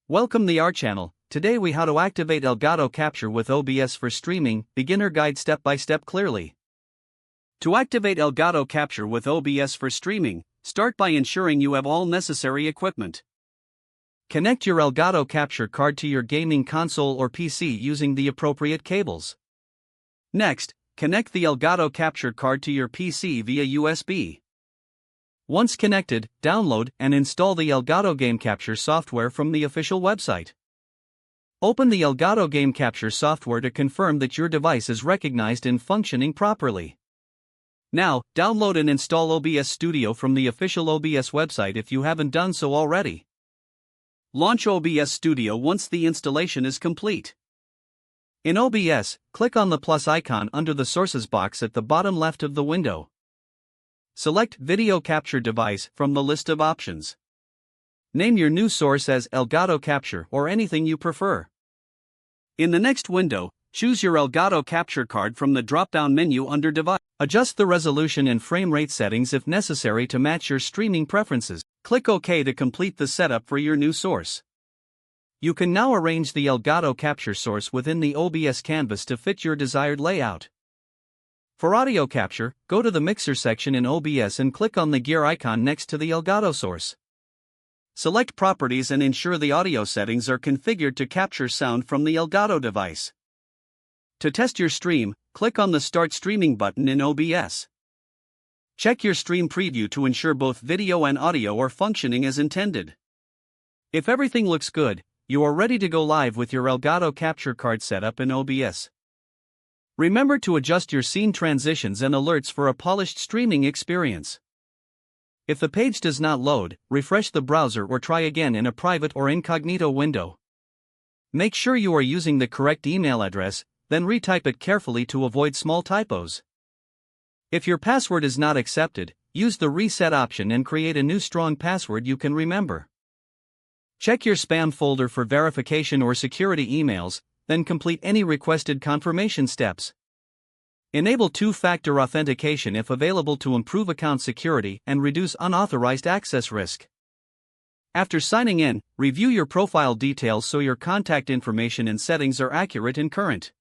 Welcome to our channel. Today we how to activate Elgato Capture with OBS for streaming, beginner guide step by step clearly. To activate Elgato Capture with OBS for streaming, start by ensuring you have all necessary equipment. Connect your Elgato Capture card to your gaming console or PC using the appropriate cables. Next, connect the Elgato Capture card to your PC via USB. Once connected, download and install the Elgato Game Capture software from the official website. Open the Elgato Game Capture software to confirm that your device is recognized and functioning properly. Now, download and install OBS Studio from the official OBS website if you haven't done so already. Launch OBS Studio once the installation is complete. In OBS, click on the plus icon under the Sources box at the bottom left of the window. Select Video Capture Device from the list of options. Name your new source as Elgato Capture or anything you prefer. In the next window, choose your Elgato Capture card from the drop-down menu under Device. Adjust the resolution and frame rate settings if necessary to match your streaming preferences. Click OK to complete the setup for your new source. You can now arrange the Elgato Capture source within the OBS canvas to fit your desired layout. For audio capture, go to the Mixer section in OBS and click on the gear icon next to the Elgato source. Select Properties and ensure the audio settings are configured to capture sound from the Elgato device. To test your stream, click on the Start Streaming button in OBS. Check your stream preview to ensure both video and audio are functioning as intended. If everything looks good, you are ready to go live with your Elgato Capture card setup in OBS. Remember to adjust your scene transitions and alerts for a polished streaming experience. If the page does not load, refresh the browser or try again in a private or incognito window. Make sure you are using the correct email address, then retype it carefully to avoid small typos. If your password is not accepted, use the reset option and create a new strong password you can remember. Check your spam folder for verification or security emails, then complete any requested confirmation steps. Enable two-factor authentication if available to improve account security and reduce unauthorized access risk. After signing in, review your profile details so your contact information and settings are accurate and current.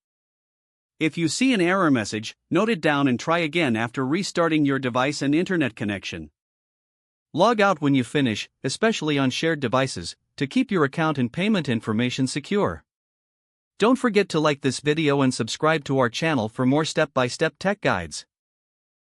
If you see an error message, note it down and try again after restarting your device and internet connection. Log out when you finish, especially on shared devices, to keep your account and payment information secure. Don't forget to like this video and subscribe to our channel for more step-by-step tech guides.